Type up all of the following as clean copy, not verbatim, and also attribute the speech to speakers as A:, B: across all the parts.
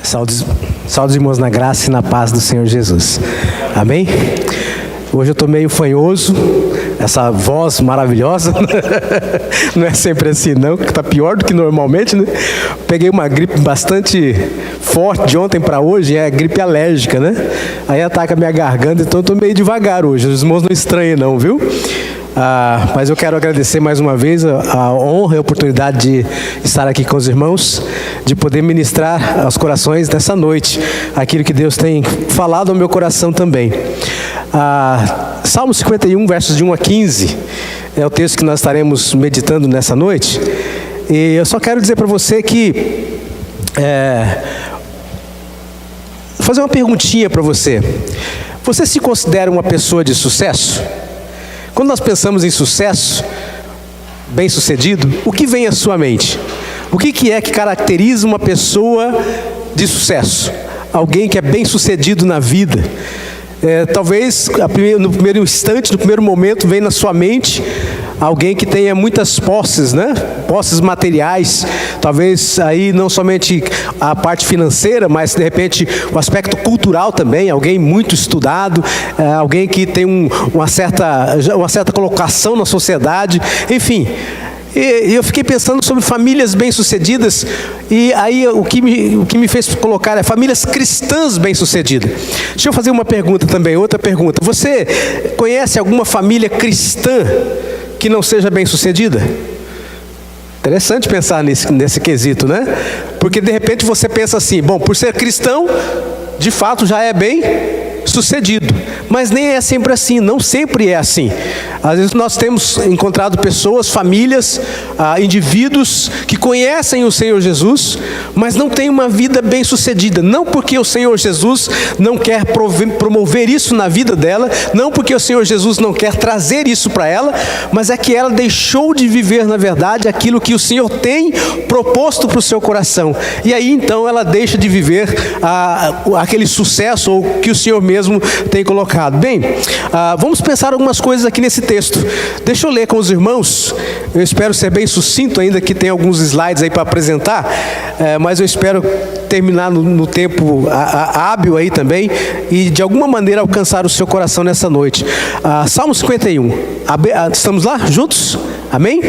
A: Saúde, irmãos, na graça e na paz do Senhor Jesus. Amém? Hoje eu estou meio fanhoso, essa voz maravilhosa, não é sempre assim não, que está pior do que normalmente, né? Peguei uma gripe bastante forte de ontem para hoje, é gripe alérgica, né? Aí ataca a minha garganta, então eu estou meio devagar hoje, os irmãos não estranhem não, viu? Mas eu quero agradecer mais uma vez a honra e a oportunidade de estar aqui com os irmãos, de poder ministrar aos corações nessa noite aquilo que Deus tem falado ao meu coração também. Salmo 51, versos de 1 a 15, é o texto que nós estaremos meditando nessa noite. E eu só quero dizer para você que fazer uma perguntinha para você. Você se considera uma pessoa de sucesso? Quando nós pensamos em sucesso, bem-sucedido, o que vem à sua mente? O que é que caracteriza uma pessoa de sucesso? Alguém que é bem-sucedido na vida. Talvez no primeiro instante, no primeiro momento, vem na sua mente alguém que tenha muitas posses, né? Posses materiais, talvez aí não somente a parte financeira, mas de repente o aspecto cultural também, alguém muito estudado, alguém que tem uma certa colocação na sociedade, enfim. E eu fiquei pensando sobre famílias bem-sucedidas, e aí o que me fez colocar é famílias cristãs bem-sucedidas. Deixa eu fazer uma pergunta também, outra pergunta. Você conhece alguma família cristã que não seja bem-sucedida? Interessante pensar nesse quesito, né? Porque de repente você pensa assim, bom, por ser cristão, de fato já é bem-sucedido. Mas nem é sempre assim, não sempre é assim. Às vezes nós temos encontrado pessoas, famílias, indivíduos que conhecem o Senhor Jesus, mas não têm uma vida bem-sucedida. Não porque o Senhor Jesus não quer promover isso na vida dela, não porque o Senhor Jesus não quer trazer isso para ela, mas é que ela deixou de viver, na verdade, aquilo que o Senhor tem proposto para o seu coração. E aí então ela deixa de viver aquele sucesso ou que o Senhor mesmo tem colocado. Bem, vamos pensar algumas coisas aqui nesse texto. Deixa eu ler com os irmãos. Eu espero ser bem sucinto, ainda que tenha alguns slides aí para apresentar, mas eu espero terminar no tempo hábil aí também e de alguma maneira alcançar o seu coração nessa noite. Salmo 51. Estamos lá juntos? Amém?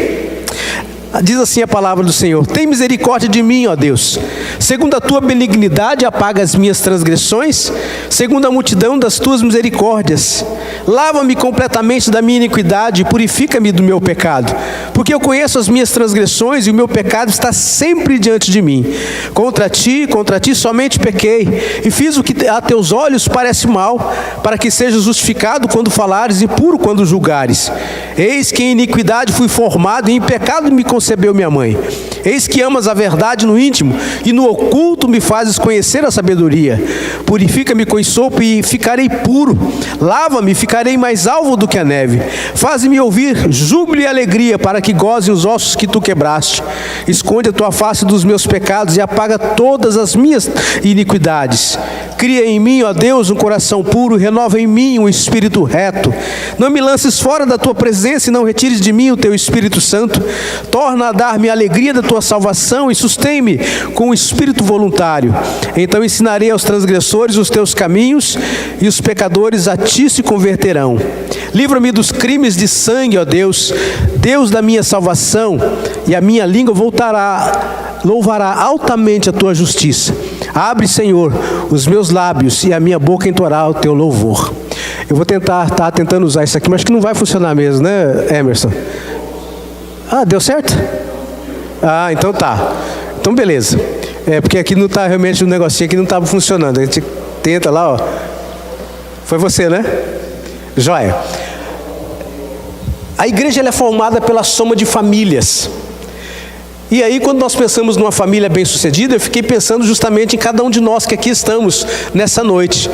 A: Diz assim a palavra do Senhor: tem misericórdia de mim, ó Deus, segundo a tua benignidade apaga as minhas transgressões, segundo a multidão das tuas misericórdias, lava-me completamente da minha iniquidade e purifica-me do meu pecado, porque eu conheço as minhas transgressões e o meu pecado está sempre diante de mim. Contra ti somente pequei e fiz o que a teus olhos parece mal, para que sejas justificado quando falares e puro quando julgares. Eis que em iniquidade fui formado e em pecado me concebeu minha mãe. Eis que amas a verdade no íntimo e no oculto me fazes conhecer a sabedoria. Purifica-me com sopo e ficarei puro. Lava-me e ficarei mais alvo do que a neve. Faze-me ouvir júbilo e alegria, para que goze os ossos que tu quebraste. Esconde a tua face dos meus pecados e apaga todas as minhas iniquidades. Cria em mim, ó Deus, um coração puro, renova em mim um espírito reto. Não me lances fora da tua presença e não retires de mim o teu Espírito Santo. Torna a dar-me a alegria da tua salvação e sustém-me com um espírito voluntário. Então ensinarei aos transgressores os teus caminhos e os pecadores a ti se converterão. Livra-me dos crimes de sangue, ó Deus, Deus da minha salvação, e a minha língua louvará altamente a tua justiça. Abre, Senhor, os meus lábios e a minha boca entoará o teu louvor. Eu vou estar tentando usar isso aqui, mas acho que não vai funcionar mesmo, né, Emerson? Deu certo? Então tá. Então beleza. Porque aqui não está realmente, o negocinho aqui não estava funcionando. A gente tenta lá, ó. Foi você, né? Joia. A igreja ela é formada pela soma de famílias. E aí, quando nós pensamos numa família bem-sucedida, eu fiquei pensando justamente em cada um de nós que aqui estamos nessa noite.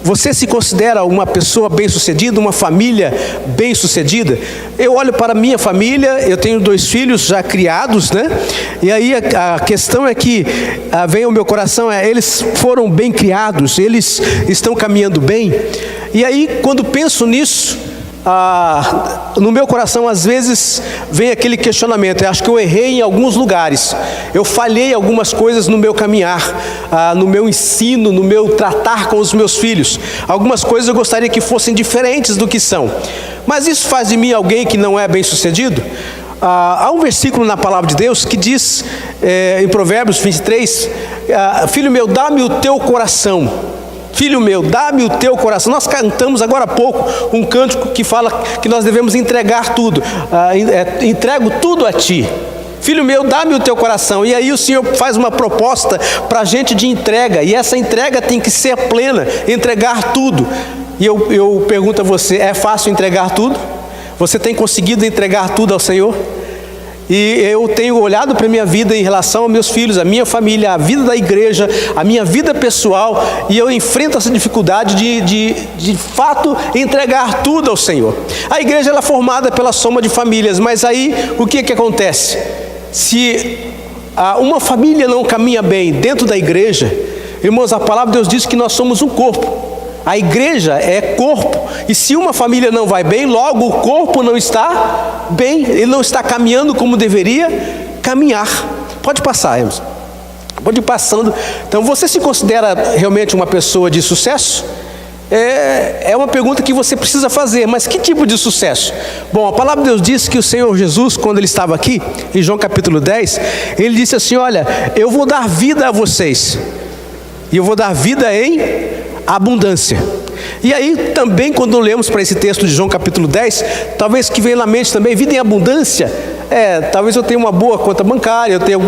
A: Você se considera uma pessoa bem-sucedida, uma família bem-sucedida? Eu olho para a minha família, eu tenho 2 filhos já criados, né? E aí a questão é que vem ao meu coração, eles foram bem criados, eles estão caminhando bem. E aí, quando penso nisso, no meu coração às vezes vem aquele questionamento. Eu acho que eu errei em alguns lugares, eu falhei em algumas coisas no meu caminhar, no meu ensino, no meu tratar com os meus filhos. Algumas coisas eu gostaria que fossem diferentes do que são, mas isso faz de mim alguém que não é bem sucedido? Há um versículo na palavra de Deus que diz, em Provérbios 23, filho meu, dá-me o teu coração. Filho meu, dá-me o teu coração. Nós cantamos agora há pouco um cântico que fala que nós devemos entregar tudo. Entrego tudo a ti. Filho meu, dá-me o teu coração. E aí o Senhor faz uma proposta para a gente de entrega. E essa entrega tem que ser plena, entregar tudo. E eu pergunto a você, é fácil entregar tudo? Você tem conseguido entregar tudo ao Senhor? E eu tenho olhado para a minha vida em relação aos meus filhos, a minha família, a vida da igreja, a minha vida pessoal, e eu enfrento essa dificuldade de fato entregar tudo ao Senhor. A igreja ela é formada pela soma de famílias, mas aí o que acontece? Se uma família não caminha bem dentro da igreja, irmãos, a palavra de Deus diz que nós somos um corpo. A igreja é corpo, e se uma família não vai bem, logo o corpo não está bem, ele não está caminhando como deveria caminhar. Pode passar, irmãos. Pode ir passando. Então, você se considera realmente uma pessoa de sucesso? É uma pergunta que você precisa fazer, mas que tipo de sucesso? Bom, a palavra de Deus diz que o Senhor Jesus, quando Ele estava aqui, em João capítulo 10, Ele disse assim, olha, eu vou dar vida a vocês, e eu vou dar vida em abundância. E aí também quando lemos para esse texto de João capítulo 10, talvez que venha na mente também, vida em abundância, talvez eu tenha uma boa conta bancária, eu tenha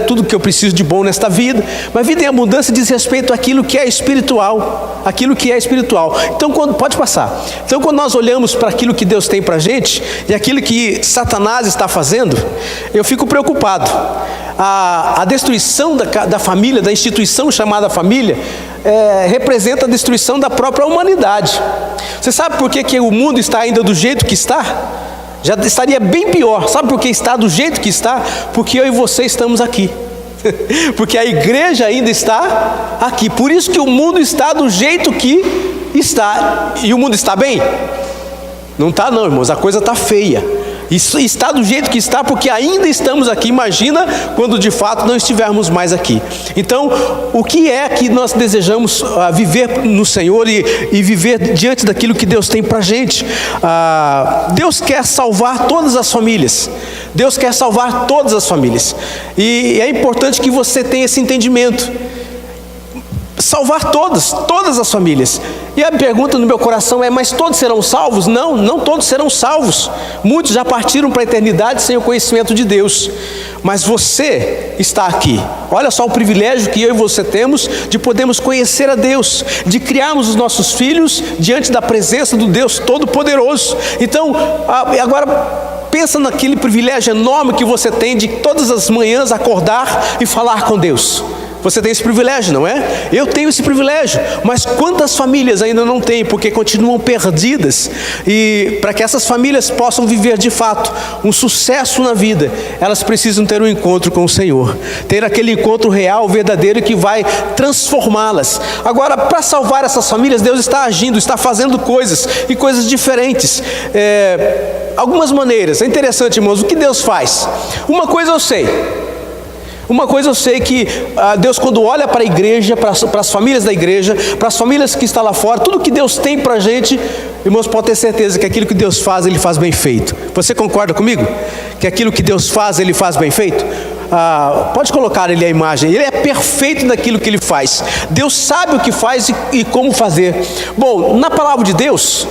A: tudo que eu preciso de bom nesta vida, mas vida em abundância diz respeito àquilo que é espiritual, então pode passar. Então quando nós olhamos para aquilo que Deus tem para a gente, e aquilo que Satanás está fazendo, eu fico preocupado. A destruição da família, da instituição chamada família, representa a destruição da própria humanidade. Você sabe por que o mundo está ainda do jeito que está? Já estaria bem pior. Sabe por que está do jeito que está? Porque eu e você estamos aqui. Porque a igreja ainda está aqui. Por isso que o mundo está do jeito que está. E o mundo está bem? Não está não, irmãos, a coisa está feia. Isso está do jeito que está porque ainda estamos aqui. Imagina quando de fato não estivermos mais aqui. Então, o que é que nós desejamos viver no Senhor e viver diante daquilo que Deus tem para a gente? Deus quer salvar todas as famílias. Deus quer salvar todas as famílias. E é importante que você tenha esse entendimento. Salvar todas as famílias. E a pergunta no meu coração é, mas todos serão salvos? Não todos serão salvos. Muitos já partiram para a eternidade sem o conhecimento de Deus. Mas você está aqui. Olha só o privilégio que eu e você temos de podermos conhecer a Deus, de criarmos os nossos filhos diante da presença do Deus Todo-Poderoso. Então, agora pensa naquele privilégio enorme que você tem de todas as manhãs acordar e falar com Deus. Você tem esse privilégio, não é? Eu tenho esse privilégio, mas quantas famílias ainda não têm, porque continuam perdidas? E para que essas famílias possam viver de fato um sucesso na vida, elas precisam ter um encontro com o Senhor, ter aquele encontro real, verdadeiro, que vai transformá-las. Agora, para salvar essas famílias, Deus está agindo, está fazendo coisas, e coisas diferentes. Algumas maneiras. É interessante, irmãos, o que Deus faz? Uma coisa eu sei que Deus, quando olha para a igreja, para as famílias da igreja, para as famílias que estão lá fora, tudo que Deus tem para a gente, irmãos, pode ter certeza que aquilo que Deus faz, Ele faz bem feito. Você concorda comigo? Que aquilo que Deus faz, Ele faz bem feito? Pode colocar ali a imagem. Ele é perfeito naquilo que Ele faz. Deus sabe o que faz e como fazer. Bom, na palavra de Deus,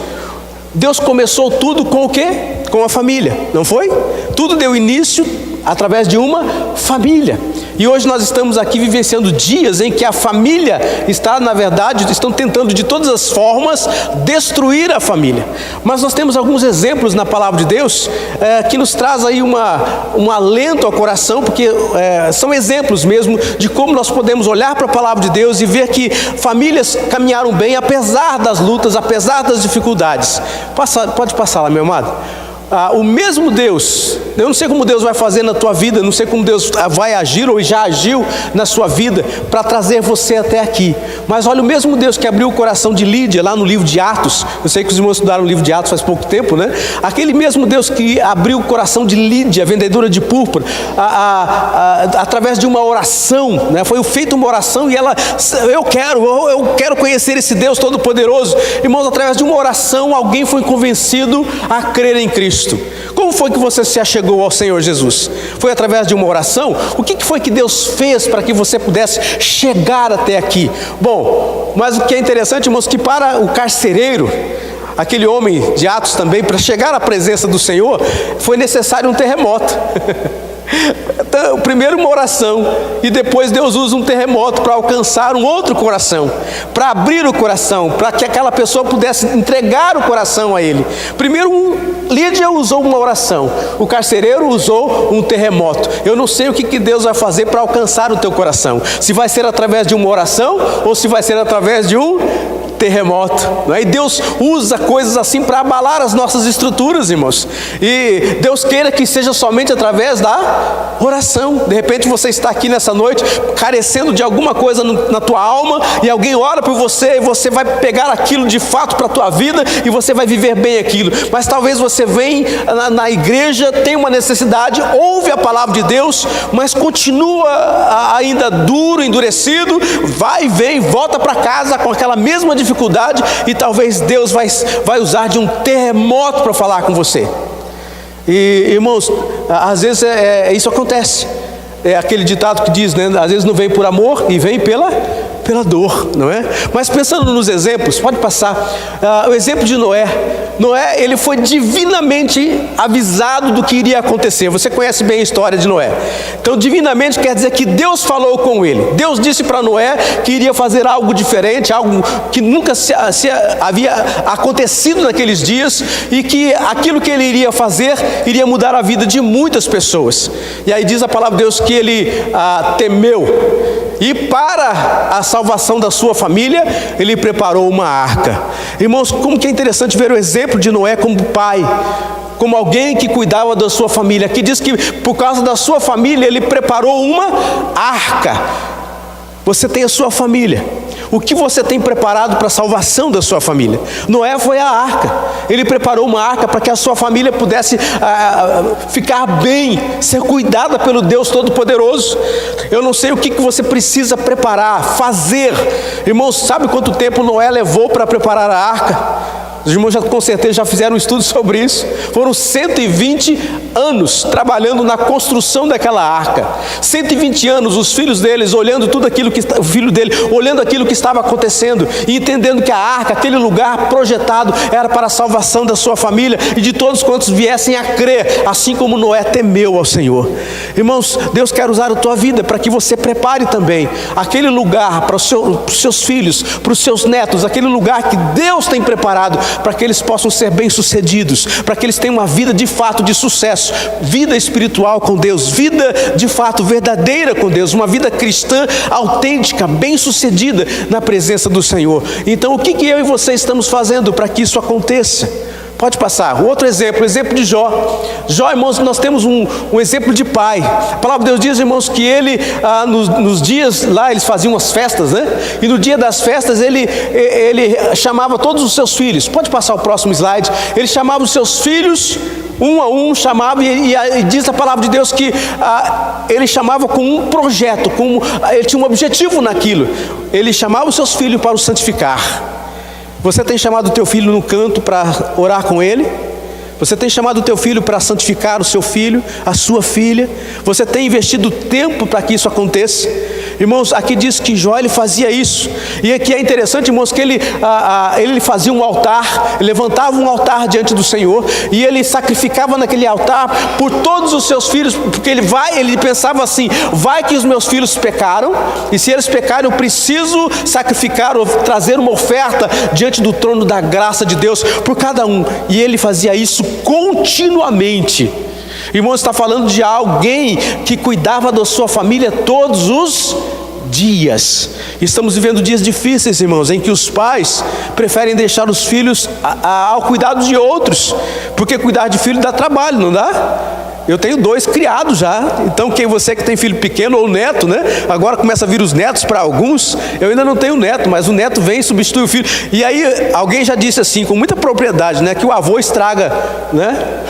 A: Deus começou tudo com o quê? Com a família, não foi? Tudo deu início através de uma família. E hoje nós estamos aqui vivenciando dias em que a família está, na verdade, estão tentando de todas as formas destruir a família. Mas nós temos alguns exemplos na palavra de Deus que nos traz aí um alento ao coração, porque são exemplos mesmo de como nós podemos olhar para a palavra de Deus e ver que famílias caminharam bem apesar das lutas, apesar das dificuldades. Pode passar lá, meu amado. o mesmo Deus, eu não sei como Deus vai fazer na tua vida, não sei como Deus vai agir ou já agiu na sua vida para trazer você até aqui, mas olha, o mesmo Deus que abriu o coração de Lídia lá no livro de Atos, eu sei que os irmãos estudaram o livro de Atos faz pouco tempo, né? Aquele mesmo Deus que abriu o coração de Lídia, a vendedora de púrpura, através de uma oração, né? Foi feita uma oração e ela, eu quero conhecer esse Deus Todo-Poderoso. Irmãos, através de uma oração, alguém foi convencido a crer em Cristo. Como foi que você se achegou ao Senhor Jesus? Foi através de uma oração? O que foi que Deus fez para que você pudesse chegar até aqui? Bom, mas o que é interessante, irmãos, que para o carcereiro, aquele homem de Atos também, para chegar à presença do Senhor, foi necessário um terremoto. Então, primeiro uma oração, e depois Deus usa um terremoto para alcançar um outro coração, para abrir o coração, para que aquela pessoa pudesse entregar o coração a Ele. Primeiro Lídia usou uma oração, o carcereiro usou um terremoto. Eu não sei o que Deus vai fazer para alcançar o teu coração, se vai ser através de uma oração ou se vai ser através de um terremoto, não é? E Deus usa coisas assim para abalar as nossas estruturas, irmãos, e Deus queira que seja somente através da oração. De repente você está aqui nessa noite carecendo de alguma coisa na tua alma, e alguém ora por você, e você vai pegar aquilo de fato para a tua vida, e você vai viver bem aquilo. Mas talvez você vem na igreja, tem uma necessidade, ouve a palavra de Deus, mas continua ainda duro, endurecido, vai e vem, volta para casa com aquela mesma dificuldade, e talvez Deus vai usar de um terremoto para falar com você. E irmãos, às vezes isso acontece. É aquele ditado que diz, né? Às vezes não vem por amor e vem pela dor, não é? Mas pensando nos exemplos, pode passar, o exemplo de Noé, ele foi divinamente avisado do que iria acontecer. Você conhece bem a história de Noé. Então divinamente quer dizer que Deus falou com ele. Deus disse para Noé que iria fazer algo diferente, algo que nunca havia acontecido naqueles dias, e que aquilo que ele iria fazer iria mudar a vida de muitas pessoas. E aí diz a palavra de Deus que ele temeu, e para a salvação da sua família, ele preparou uma arca. Irmãos, como que é interessante ver o exemplo de Noé como pai, como alguém que cuidava da sua família. Aqui diz que por causa da sua família, ele preparou uma arca. Você tem a sua família. O que você tem preparado para a salvação da sua família? Noé foi a arca. Ele preparou uma arca para que a sua família pudesse ficar bem, ser cuidada pelo Deus Todo-Poderoso. Eu não sei o que você precisa preparar, fazer. Irmãos, sabe quanto tempo Noé levou para preparar a arca? Os irmãos com certeza já fizeram um estudo sobre isso. Foram 120 anos trabalhando na construção daquela arca. 120 anos os filhos deles olhando tudo aquilo que o filho dele olhando aquilo que estava acontecendo e entendendo que a arca, aquele lugar projetado, era para a salvação da sua família e de todos quantos viessem a crer, assim como Noé temeu ao Senhor. Irmãos, Deus quer usar a tua vida para que você prepare também aquele lugar para os seus filhos, para os seus netos, aquele lugar que Deus tem preparado para que eles possam ser bem-sucedidos, para que eles tenham uma vida de fato de sucesso, vida espiritual com Deus, vida de fato verdadeira com Deus, uma vida cristã autêntica, bem-sucedida na presença do Senhor. Então o que eu e você estamos fazendo para que isso aconteça? Pode passar. Outro exemplo, o exemplo de Jó. Jó, irmãos, nós temos um exemplo de pai. A palavra de Deus diz, irmãos, que ele, nos dias lá, eles faziam as festas, né? E no dia das festas, ele chamava todos os seus filhos. Pode passar o próximo slide. Ele chamava os seus filhos, um a um, chamava, e diz a palavra de Deus que ele chamava com um projeto, ele tinha um objetivo naquilo. Ele chamava os seus filhos para os santificar. Você tem chamado o teu filho no canto para orar com ele? Você tem chamado o teu filho para santificar o seu filho, a sua filha? Você tem investido tempo para que isso aconteça? Irmãos, aqui diz que Jó, ele fazia isso. E aqui é interessante, irmãos, que ele fazia um altar, levantava um altar diante do Senhor, e ele sacrificava naquele altar por todos os seus filhos, porque ele pensava assim, vai que os meus filhos pecaram, e se eles pecarem, eu preciso sacrificar ou trazer uma oferta diante do trono da graça de Deus por cada um. E ele fazia isso continuamente. Irmão, está falando de alguém que cuidava da sua família todos os dias. Estamos vivendo dias difíceis, irmãos, em que os pais preferem deixar os filhos ao cuidado de outros, porque cuidar de filho dá trabalho, não dá? Eu tenho 2 criados já, então você que tem filho pequeno ou neto, né? Agora começa a vir os netos para alguns. Eu ainda não tenho neto, mas o neto vem e substitui o filho. E aí alguém já disse assim, com muita propriedade, né? Que o avô estraga, né?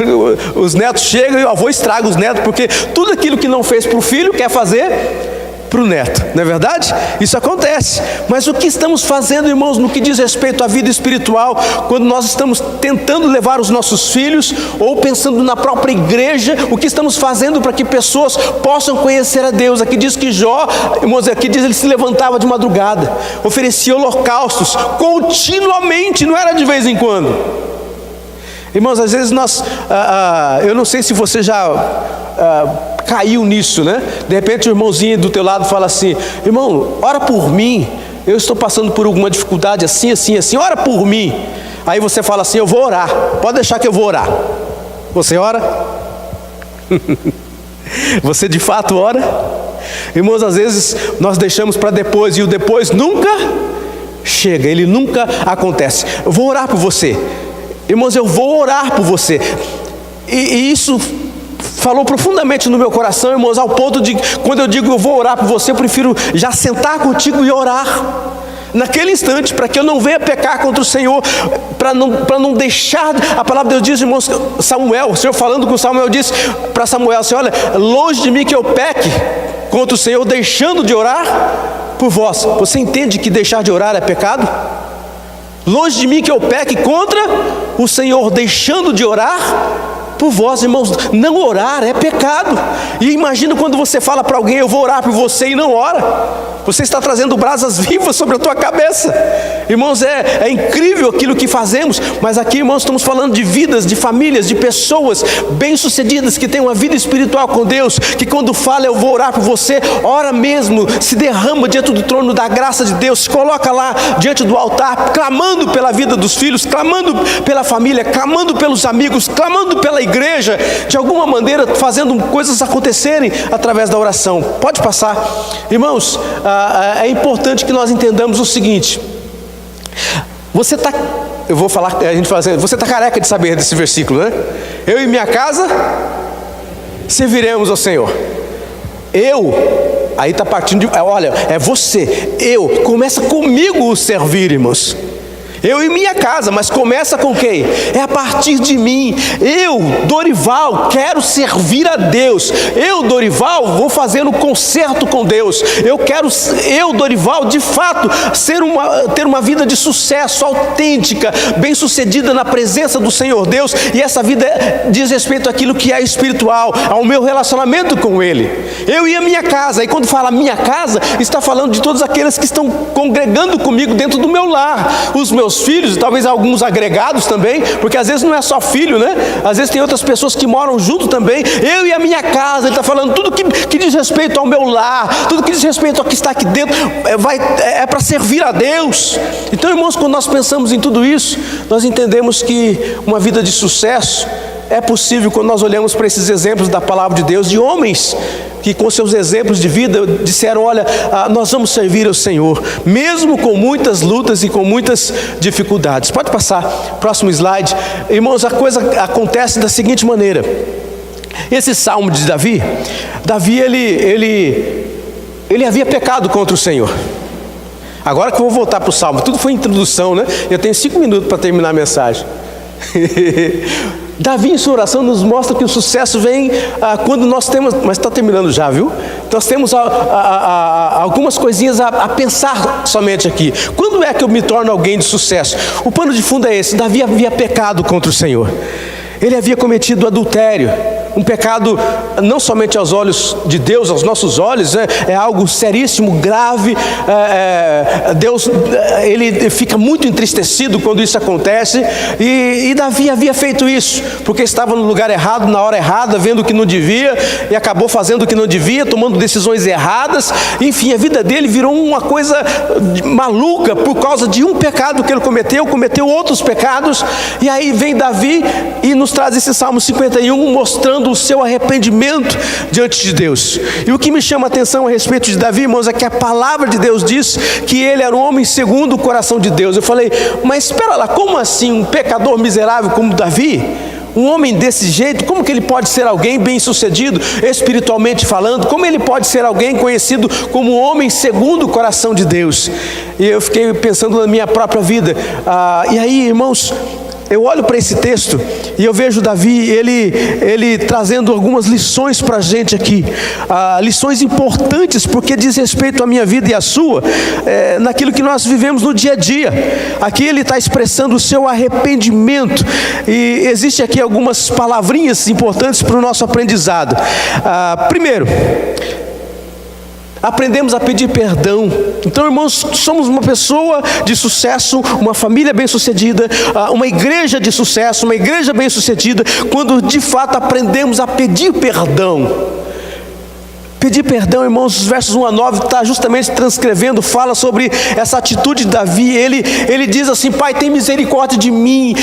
A: Os netos chegam e o avô estraga os netos, porque tudo aquilo que não fez para o filho quer fazer para o neto, não é verdade? Isso acontece. Mas o que estamos fazendo, irmãos, no que diz respeito à vida espiritual, quando nós estamos tentando levar os nossos filhos, ou pensando na própria igreja, o que estamos fazendo para que pessoas possam conhecer a Deus? Aqui diz que Jó, irmãos, aqui diz ele se levantava de madrugada, oferecia holocaustos continuamente, não era de vez em quando. Irmãos, às vezes eu não sei se você já caiu nisso, né? De repente o irmãozinho do teu lado fala assim: irmão, ora por mim, eu estou passando por alguma dificuldade assim, assim, assim, ora por mim. Aí você fala assim: eu vou orar, pode deixar que eu vou orar. Você ora? Você de fato ora? Irmãos, às vezes nós deixamos para depois, e o depois nunca chega, ele nunca acontece. Eu vou orar por você. Irmãos, eu vou orar por você. E isso falou profundamente no meu coração, irmãos, ao ponto de, quando eu digo eu vou orar por você, eu prefiro já sentar contigo e orar naquele instante, para que eu não venha pecar contra o Senhor, para não deixar. A palavra de Deus diz, irmãos, Samuel, o Senhor falando com Samuel, disse para Samuel assim: olha, longe de mim que eu peque contra o Senhor, deixando de orar por vós. Você entende que deixar de orar é pecado? Longe de mim que eu peque contra o Senhor, deixando de orar por vós, irmãos. Não orar é pecado. E imagina quando você fala para alguém: eu vou orar por você, e não ora. Você está trazendo brasas vivas sobre a tua cabeça. Irmãos, é incrível aquilo que fazemos. Mas aqui, irmãos, estamos falando de vidas, de famílias, de pessoas bem-sucedidas, que têm uma vida espiritual com Deus, que quando fala eu vou orar por você, ora mesmo, se derrama diante do trono da graça de Deus, se coloca lá diante do altar, clamando pela vida dos filhos, clamando pela família, clamando pelos amigos, clamando pela igreja, de alguma maneira fazendo coisas acontecerem através da oração. Pode passar. Irmãos, é importante que nós entendamos o seguinte: você está careca de saber desse versículo, né? Eu e minha casa serviremos ao Senhor. Aí está partindo de, olha, é você, começa comigo o servir, irmãos. Eu e minha casa, mas começa com quem? É a partir de mim. Eu, Dorival, quero servir a Deus. Eu, Dorival, vou fazer um concerto com Deus. Eu, Dorival, de fato, ter uma vida de sucesso, autêntica, bem-sucedida na presença do Senhor Deus. E essa vida diz respeito àquilo que é espiritual, ao meu relacionamento com Ele. Eu e a minha casa. E quando fala minha casa, está falando de todos aqueles que estão congregando comigo dentro do meu lar. Os meus filhos, e talvez alguns agregados também, porque às vezes não é só filho, né? Às vezes tem outras pessoas que moram junto também. Eu e a minha casa. Ele está falando tudo que diz respeito ao meu lar, tudo que diz respeito ao que está aqui dentro, é para servir a Deus. Então, irmãos, quando nós pensamos em tudo isso, nós entendemos que uma vida de sucesso é possível quando nós olhamos para esses exemplos da palavra de Deus, de homens que com seus exemplos de vida disseram: olha, nós vamos servir ao Senhor, mesmo com muitas lutas e com muitas dificuldades. Pode passar, próximo slide. Irmãos, a coisa acontece da seguinte maneira: esse salmo de Davi, ele havia pecado contra o Senhor. Agora que eu vou voltar para o salmo, tudo foi introdução, né? Eu tenho 5 minutos para terminar a mensagem. Davi, em sua oração, nos mostra que o sucesso vem quando nós temos, mas está terminando já, viu? Nós temos algumas coisinhas a pensar somente aqui. Quando é que eu me torno alguém de sucesso? O pano de fundo é esse: Davi havia pecado contra o Senhor. Ele havia cometido adultério, um pecado não somente aos olhos de Deus, aos nossos olhos, né? É algo seríssimo, grave. Deus, ele fica muito entristecido quando isso acontece. E Davi havia feito isso porque estava no lugar errado, na hora errada, vendo o que não devia, e acabou fazendo o que não devia, tomando decisões erradas. Enfim, a vida dele virou uma coisa maluca por causa de um pecado que ele cometeu outros pecados. E aí vem Davi e nos traz esse Salmo 51 mostrando mostrando o seu arrependimento diante de Deus. E o que me chama a atenção a respeito de Davi, irmãos, é que a palavra de Deus diz que ele era um homem segundo o coração de Deus. Eu falei, mas espera lá, como assim um pecador miserável como Davi? Um homem desse jeito, como que ele pode ser alguém bem-sucedido, espiritualmente falando? Como ele pode ser alguém conhecido como um homem segundo o coração de Deus? E eu fiquei pensando na minha própria vida. E aí, irmãos, eu olho para esse texto e eu vejo Davi, ele trazendo algumas lições para a gente aqui, lições importantes, porque diz respeito à minha vida e à sua, naquilo que nós vivemos no dia a dia. Aqui ele está expressando o seu arrependimento, e existe aqui algumas palavrinhas importantes para o nosso aprendizado. Primeiro, aprendemos a pedir perdão. Então, irmãos, somos uma pessoa de sucesso, uma família bem-sucedida, uma igreja de sucesso, uma igreja bem-sucedida, quando de fato aprendemos a pedir perdão. Pedir perdão, irmãos, os versos 1 a 9 está justamente transcrevendo, fala sobre essa atitude de Davi. Ele diz assim: Pai, tem misericórdia de mim,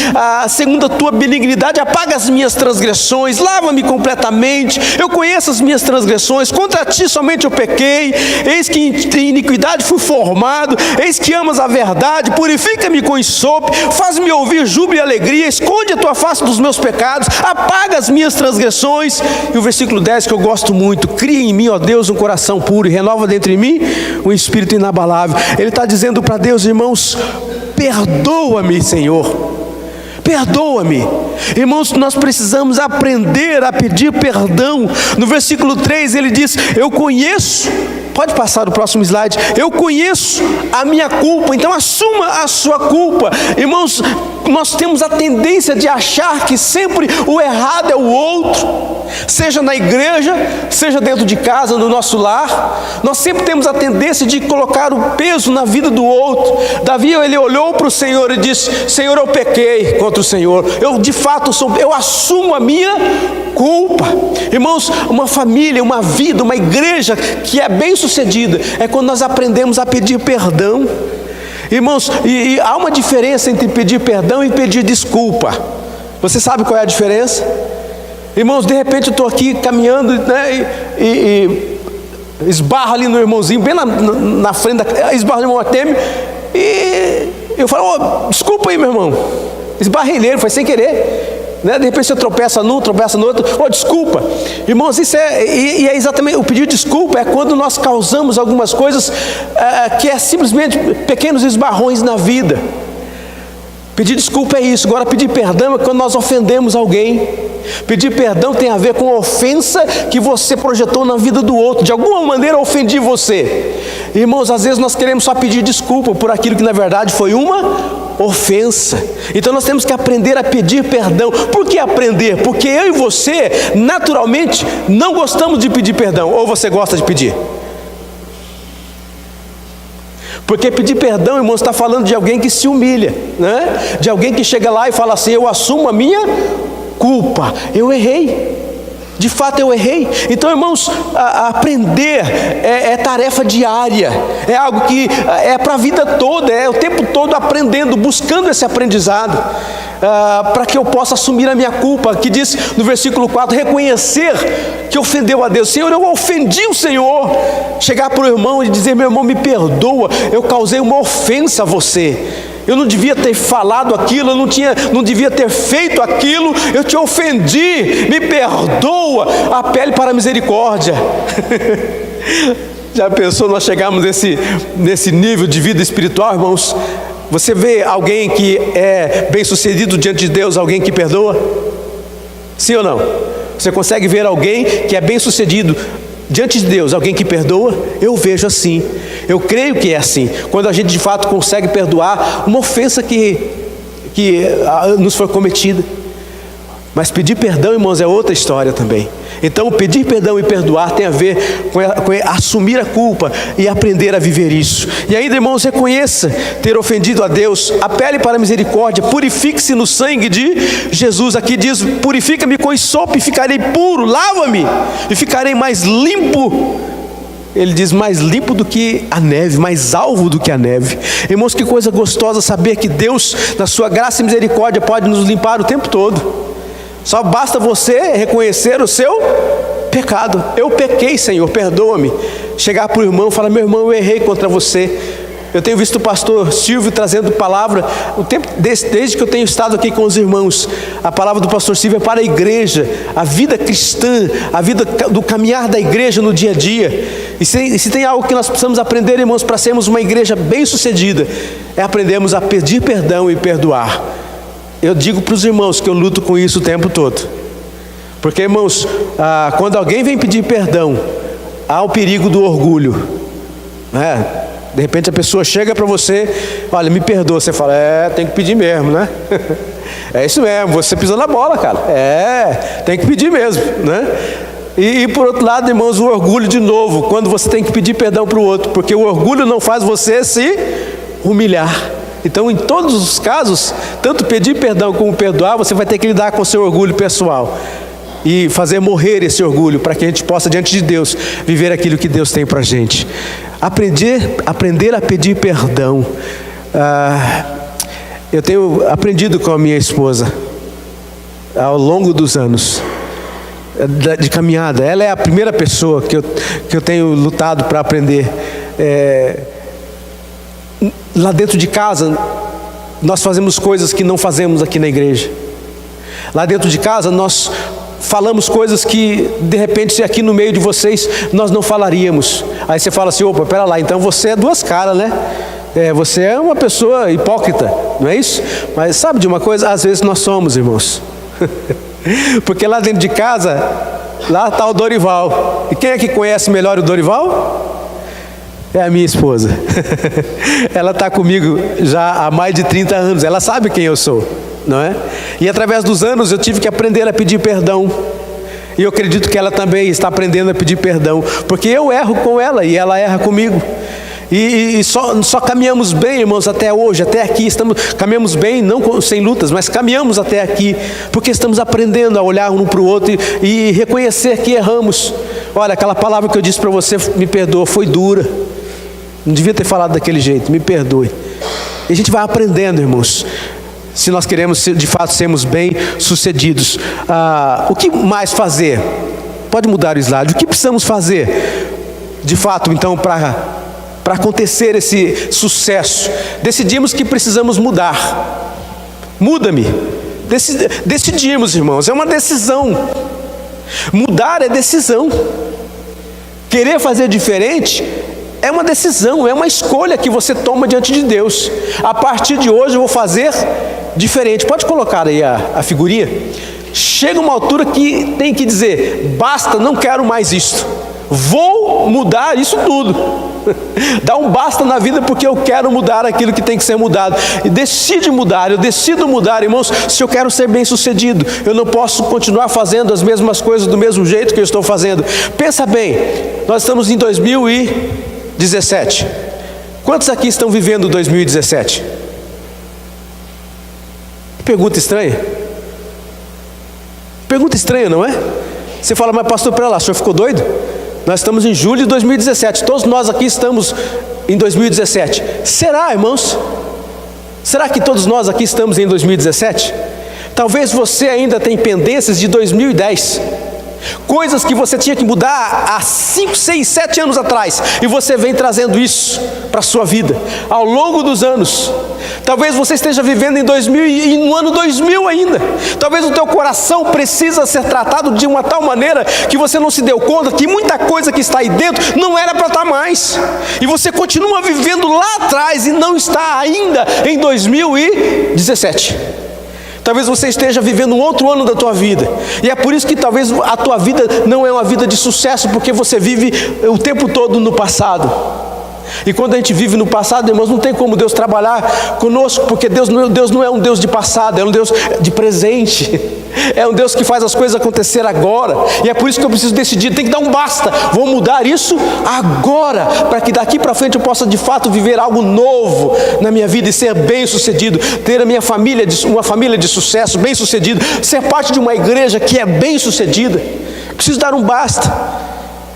A: segundo a tua benignidade, apaga as minhas transgressões, lava-me completamente, eu conheço as minhas transgressões, contra ti somente eu pequei, eis que em iniquidade fui formado, eis que amas a verdade, purifica-me com hisope, faz-me ouvir júbilo e alegria, esconde a tua face dos meus pecados, apaga as minhas transgressões. E o versículo 10 que eu gosto muito: cria em mim, ó Deus, um coração puro, e renova dentro de mim um espírito inabalável. Ele está dizendo para Deus, irmãos, perdoa-me, Senhor, perdoa-me. Irmãos, nós precisamos aprender a pedir perdão. No versículo 3 ele diz: eu conheço, pode passar o próximo slide, eu conheço a minha culpa. Então assuma a sua culpa. Irmãos, nós temos a tendência de achar que sempre o errado é o outro, seja na igreja, seja dentro de casa, no nosso lar. Nós sempre temos a tendência de colocar o peso na vida do outro. Davi, ele olhou para o Senhor e disse: Senhor, eu pequei contra o Senhor, eu de fato eu assumo a minha culpa. Irmãos, uma família, uma vida, uma igreja que é bem sucedida é quando nós aprendemos a pedir perdão. Irmãos, e há uma diferença entre pedir perdão e pedir desculpa. Você sabe qual é a diferença? Irmãos, de repente eu estou aqui caminhando, né, e esbarro ali no irmãozinho, bem na frente, esbarro no irmão Artemio, e eu falo: desculpa aí, meu irmão, esbarrei nele, foi sem querer. Né? De repente você tropeça num, tropeça no outro, desculpa. Irmãos, isso é exatamente, o pedir desculpa é quando nós causamos algumas coisas que é simplesmente pequenos esbarrões na vida. Pedir desculpa é isso. Agora, pedir perdão é quando nós ofendemos alguém. Pedir perdão tem a ver com a ofensa que você projetou na vida do outro. De alguma maneira eu ofendi você. Irmãos, às vezes nós queremos só pedir desculpa por aquilo que na verdade foi uma ofensa. Então nós temos que aprender a pedir perdão. Por que aprender? Porque eu e você naturalmente não gostamos de pedir perdão. Ou você gosta de pedir? Porque pedir perdão, irmãos, está falando de alguém que se humilha, né? De alguém que chega lá e fala assim: eu assumo a minha culpa, eu errei, de fato eu errei. Então, irmãos, aprender é tarefa diária, é algo que é para a vida toda, é o tempo todo aprendendo, buscando esse aprendizado, para que eu possa assumir a minha culpa, que diz no versículo 4, reconhecer que ofendeu a Deus. Senhor, eu ofendi o Senhor. Chegar para o irmão e dizer: meu irmão, me perdoa, eu causei uma ofensa a você, eu não devia ter falado aquilo, eu não devia ter feito aquilo, eu te ofendi, me perdoa, apele para a misericórdia. Já pensou nós chegarmos nesse nível de vida espiritual, irmãos? Você vê alguém que é bem sucedido diante de Deus, alguém que perdoa? Sim ou não? Você consegue ver alguém que é bem sucedido diante de Deus, alguém que perdoa? Eu vejo assim, eu creio que é assim. Quando a gente de fato consegue perdoar uma ofensa que nos foi cometida. Mas pedir perdão, irmãos, é outra história também. Então pedir perdão e perdoar tem a ver com assumir a culpa e aprender a viver isso. E ainda, irmãos, reconheça ter ofendido a Deus, apele para a misericórdia, purifique-se no sangue de Jesus. Aqui diz: purifica-me com hisope e ficarei puro, lava-me e ficarei mais limpo. Ele diz: mais limpo do que a neve, mais alvo do que a neve. Irmãos, que coisa gostosa saber que Deus, na sua graça e misericórdia, pode nos limpar o tempo todo. Só basta você reconhecer o seu pecado. Eu pequei, Senhor, perdoa-me. Chegar para o irmão e falar: meu irmão, eu errei contra você. Eu tenho visto o pastor Silvio trazendo palavra, o tempo desde que eu tenho estado aqui com os irmãos. A palavra do pastor Silvio é para a igreja, a vida cristã, a vida do caminhar da igreja no dia a dia. E se tem algo que nós precisamos aprender, irmãos, para sermos uma igreja bem sucedida, é aprendermos a pedir perdão e perdoar. Eu digo para os irmãos que eu luto com isso o tempo todo. Porque, irmãos, quando alguém vem pedir perdão, há o perigo do orgulho, né? De repente a pessoa chega para você: olha, me perdoa. Você fala: tem que pedir mesmo, né? É isso mesmo, você pisou na bola, cara. Tem que pedir mesmo, né? E por outro lado, irmãos, o orgulho de novo, quando você tem que pedir perdão para o outro, porque o orgulho não faz você se humilhar. Então, em todos os casos, tanto pedir perdão como perdoar, você vai ter que lidar com o seu orgulho pessoal e fazer morrer esse orgulho, para que a gente possa, diante de Deus, viver aquilo que Deus tem para a gente. Aprender a pedir perdão. Eu tenho aprendido com a minha esposa ao longo dos anos de caminhada. Ela é a primeira pessoa que eu tenho lutado para aprender. Lá dentro de casa, nós fazemos coisas que não fazemos aqui na igreja. Lá dentro de casa, nós falamos coisas que, de repente, aqui no meio de vocês, nós não falaríamos. Aí você fala assim: opa, pera lá, então você é duas caras, né? Você é uma pessoa hipócrita, não é isso? Mas sabe de uma coisa? Às vezes nós somos, irmãos. Porque lá dentro de casa, lá está o Dorival. E quem é que conhece melhor o Dorival? É a minha esposa. Ela está comigo já há mais de 30 anos. Ela sabe quem eu sou, não é? E através dos anos eu tive que aprender a pedir perdão. E eu acredito que ela também está aprendendo a pedir perdão, porque eu erro com ela e ela erra comigo. E só caminhamos bem, irmãos, até hoje, até aqui. Caminhamos bem, não sem lutas, mas caminhamos até aqui, porque estamos aprendendo a olhar um para o outro e reconhecer que erramos. Olha, aquela palavra que eu disse para você, me perdoa, foi dura. Não devia ter falado daquele jeito, me perdoe. E a gente vai aprendendo, irmãos, se nós queremos de fato sermos bem sucedidos. O que mais fazer? Pode mudar o slide. O que precisamos fazer de fato então para acontecer esse sucesso? Decidimos que precisamos mudar. Muda-me. Decidimos, irmãos, é uma decisão. Mudar é decisão. Querer fazer diferente é uma decisão, é uma escolha que você toma diante de Deus. A partir de hoje eu vou fazer diferente. Pode colocar aí a figurinha. Chega uma altura que tem que dizer: basta, não quero mais isto. Vou mudar isso tudo. Dá um basta na vida, porque eu quero mudar aquilo que tem que ser mudado. E decide mudar, eu decido mudar, irmãos, se eu quero ser bem sucedido. Eu não posso continuar fazendo as mesmas coisas do mesmo jeito que eu estou fazendo. Pensa bem, nós estamos em 2017. Quantos aqui estão vivendo 2017? Pergunta estranha. Pergunta estranha, não é? Você fala: mas pastor, pera lá, o senhor ficou doido? Nós estamos em julho de 2017. Todos nós aqui estamos em 2017. Será, irmãos? Será que todos nós aqui estamos em 2017? Talvez você ainda tenha pendências de 2010. Coisas que você tinha que mudar há 5, 6, 7 anos atrás. E você vem trazendo isso para a sua vida ao longo dos anos. Talvez você esteja vivendo em 2000 e no ano 2000 ainda. Talvez o teu coração precisa ser tratado de uma tal maneira que você não se deu conta que muita coisa que está aí dentro não era para estar mais. E você continua vivendo lá atrás e não está ainda em 2017. Talvez você esteja vivendo um outro ano da tua vida. E é por isso que talvez a tua vida não é uma vida de sucesso, porque você vive o tempo todo no passado. E quando a gente vive no passado, irmãos, não tem como Deus trabalhar conosco, porque Deus não é um Deus de passado, é um Deus de presente. É um Deus que faz as coisas acontecer agora. E é por isso que eu preciso decidir, tem que dar um basta. Vou mudar isso agora, para que daqui para frente eu possa de fato viver algo novo na minha vida e ser bem sucedido. Ter a minha família, uma família de sucesso, bem sucedida. Ser parte de uma igreja que é bem sucedida. Preciso dar um basta.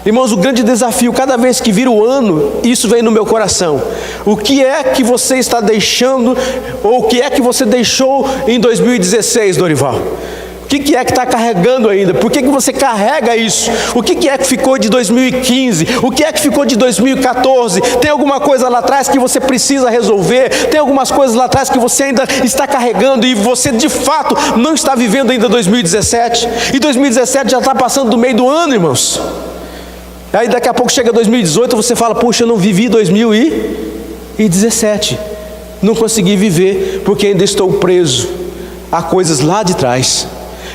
A: Irmãos, o grande desafio, cada vez que vira o ano, isso vem no meu coração. O que é que você está deixando, ou o que é que você deixou em 2016, Dorival? O que é que está carregando ainda? Por que você carrega isso? O que é que ficou de 2015? O que é que ficou de 2014? Tem alguma coisa lá atrás que você precisa resolver? Tem algumas coisas lá atrás que você ainda está carregando e você de fato não está vivendo ainda 2017? E 2017 já está passando do meio do ano, irmãos. Aí daqui a pouco chega 2018 e você fala, puxa, eu não vivi 2017. Não consegui viver porque ainda estou preso a coisas lá de trás.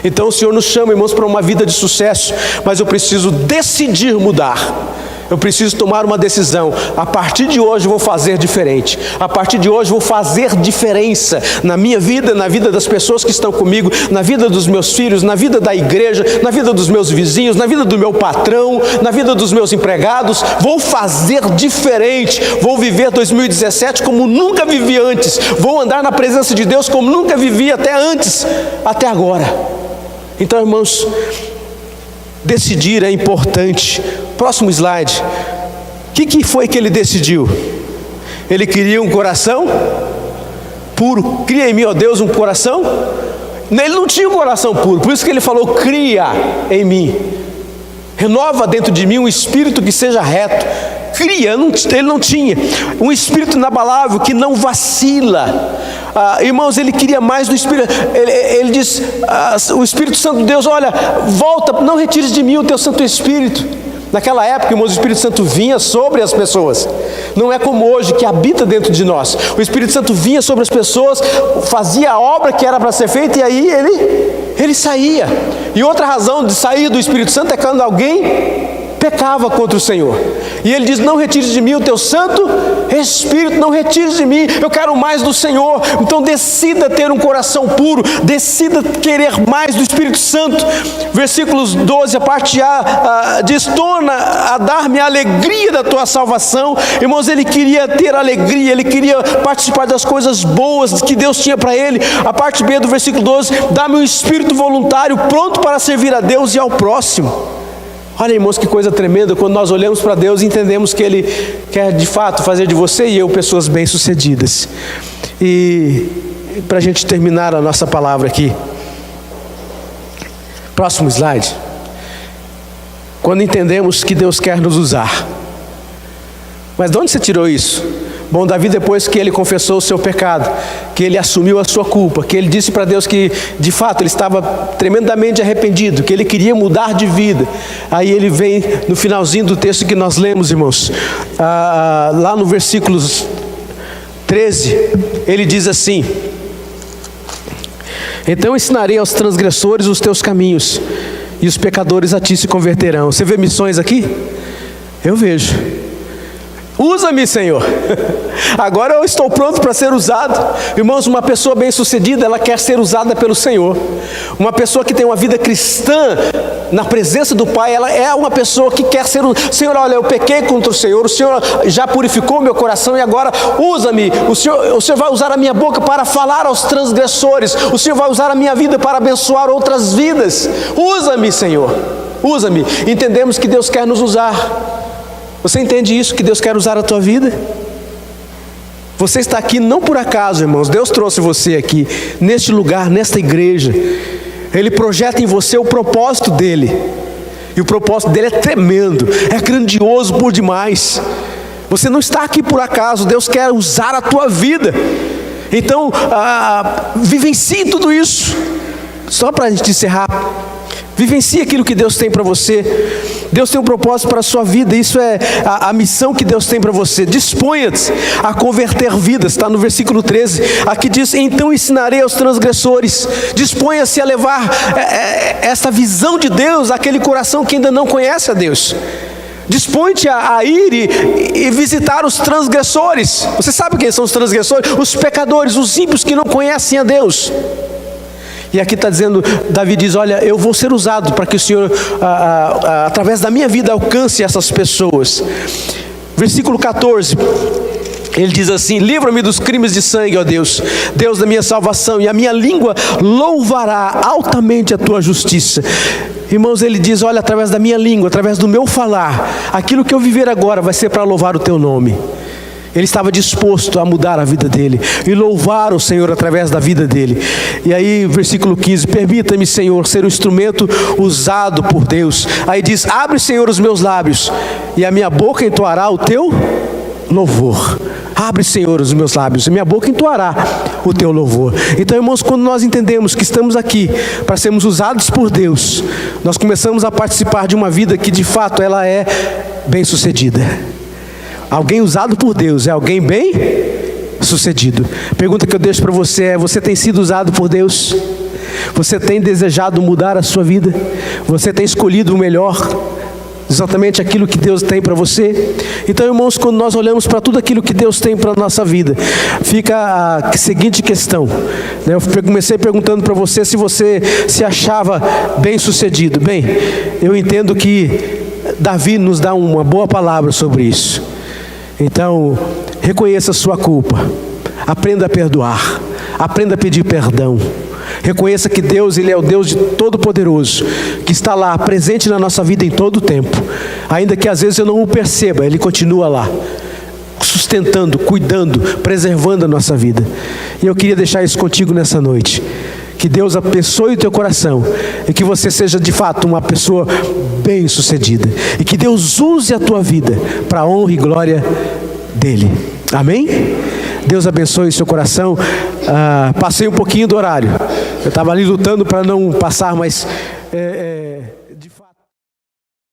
A: Então o Senhor nos chama, irmãos, para uma vida de sucesso, mas eu preciso decidir mudar. Eu preciso tomar uma decisão. A partir de hoje eu vou fazer diferente. A partir de hoje eu vou fazer diferença na minha vida, na vida das pessoas que estão comigo, na vida dos meus filhos, na vida da igreja, na vida dos meus vizinhos, na vida do meu patrão, na vida dos meus empregados. Vou fazer diferente. Vou viver 2017 como nunca vivi antes. Vou andar na presença de Deus como nunca vivi até antes, até agora. Então, irmãos, decidir é importante. Próximo slide. O que foi que ele decidiu? Ele queria um coração puro. Cria em mim, ó Deus, um coração. Ele não tinha um coração puro, por isso que ele falou, cria em mim. Renova dentro de mim um espírito que seja reto. Cria, ele não tinha. Um espírito inabalável que não vacila. Irmãos, ele queria mais do Espírito. Ele diz, o Espírito Santo de Deus, olha, volta, não retires de mim o teu Santo Espírito. Naquela época, irmãos, o Espírito Santo vinha sobre as pessoas. Não é como hoje, que habita dentro de nós. O Espírito Santo vinha sobre as pessoas, fazia a obra que era para ser feita, e aí ele saía. E outra razão de sair do Espírito Santo é quando alguém pecava contra o Senhor. E ele diz, não retires de mim o teu Santo Espírito, não retires de mim, eu quero mais do Senhor. Então decida ter um coração puro, decida querer mais do Espírito Santo. Versículos 12, a parte A, diz, torna a dar-me a alegria da tua salvação. Irmãos, ele queria ter alegria, ele queria participar das coisas boas que Deus tinha para ele. A parte B do versículo 12, dá-me um espírito voluntário, pronto para servir a Deus e ao próximo. Olha, irmãos, que coisa tremenda, quando nós olhamos para Deus e entendemos que Ele quer de fato fazer de você e eu pessoas bem-sucedidas. E para a gente terminar a nossa palavra aqui, próximo slide. Quando entendemos que Deus quer nos usar. Mas de onde você tirou isso? Bom, Davi, depois que ele confessou o seu pecado, que ele assumiu a sua culpa, que ele disse para Deus que de fato ele estava tremendamente arrependido, que ele queria mudar de vida. Aí ele vem no finalzinho do texto que nós lemos, irmãos, lá no versículos 13, ele diz assim: então ensinarei aos transgressores os teus caminhos, e os pecadores a ti se converterão. Você vê missões aqui? Eu vejo. Usa-me, Senhor. Agora eu estou pronto para ser usado. Irmãos, uma pessoa bem-sucedida, ela quer ser usada pelo Senhor. Uma pessoa que tem uma vida cristã na presença do Pai, ela é uma pessoa que quer ser usada. Senhor, olha, eu pequei contra o Senhor já purificou meu coração e agora usa-me. O Senhor vai usar a minha boca para falar aos transgressores. O Senhor vai usar a minha vida para abençoar outras vidas. Usa-me, Senhor. Usa-me. Entendemos que Deus quer nos usar. Você entende isso, que Deus quer usar a tua vida? Você está aqui não por acaso, irmãos. Deus trouxe você aqui, neste lugar, nesta igreja. Ele projeta em você o propósito dele. E o propósito dele é tremendo, é grandioso por demais. Você não está aqui por acaso. Deus quer usar a tua vida. Então, vivencie tudo isso. Só para a gente encerrar, vivencie aquilo que Deus tem para você. Deus tem um propósito para a sua vida. Isso é a missão que Deus tem para você. Disponha-te a converter vidas. Está no versículo 13. Aqui diz, então ensinarei aos transgressores. Disponha-se a levar essa visão de Deus àquele coração que ainda não conhece a Deus. Dispõe-te a ir e visitar os transgressores. Você sabe quem são os transgressores? Os pecadores, os ímpios que não conhecem a Deus. E aqui está dizendo, Davi diz, olha, eu vou ser usado para que o Senhor, através da minha vida, alcance essas pessoas. Versículo 14, ele diz assim, livra-me dos crimes de sangue, ó Deus, Deus da minha salvação, e a minha língua louvará altamente a tua justiça. Irmãos, ele diz, olha, através da minha língua, através do meu falar, aquilo que eu viver agora vai ser para louvar o teu nome. Ele estava disposto a mudar a vida dele e louvar o Senhor através da vida dele. E aí, versículo 15: permita-me, Senhor, ser um instrumento usado por Deus. Aí diz: abre, Senhor, os meus lábios, e a minha boca entoará o teu louvor. Abre, Senhor, os meus lábios, e minha boca entoará o teu louvor. Então, irmãos, quando nós entendemos que estamos aqui para sermos usados por Deus, nós começamos a participar de uma vida que de fato ela é bem-sucedida. Alguém usado por Deus é alguém bem-sucedido. A pergunta que eu deixo para você é: você tem sido usado por Deus? Você tem desejado mudar a sua vida? Você tem escolhido o melhor? Exatamente aquilo que Deus tem para você? Então, irmãos, quando nós olhamos para tudo aquilo que Deus tem para a nossa vida, fica a seguinte questão, né? Eu comecei perguntando para você se você se achava bem-sucedido. Bem, eu entendo que Davi nos dá uma boa palavra sobre isso. Então, reconheça a sua culpa, aprenda a perdoar, aprenda a pedir perdão. Reconheça que Deus, Ele é o Deus de Todo-Poderoso, que está lá, presente na nossa vida em todo o tempo. Ainda que às vezes eu não o perceba, Ele continua lá, sustentando, cuidando, preservando a nossa vida. E eu queria deixar isso contigo nessa noite. Que Deus abençoe o teu coração e que você seja de fato uma pessoa bem-sucedida. E que Deus use a tua vida para a honra e glória dEle. Amém? Deus abençoe o seu coração. Passei um pouquinho do horário. Eu estava ali lutando para não passar, mas...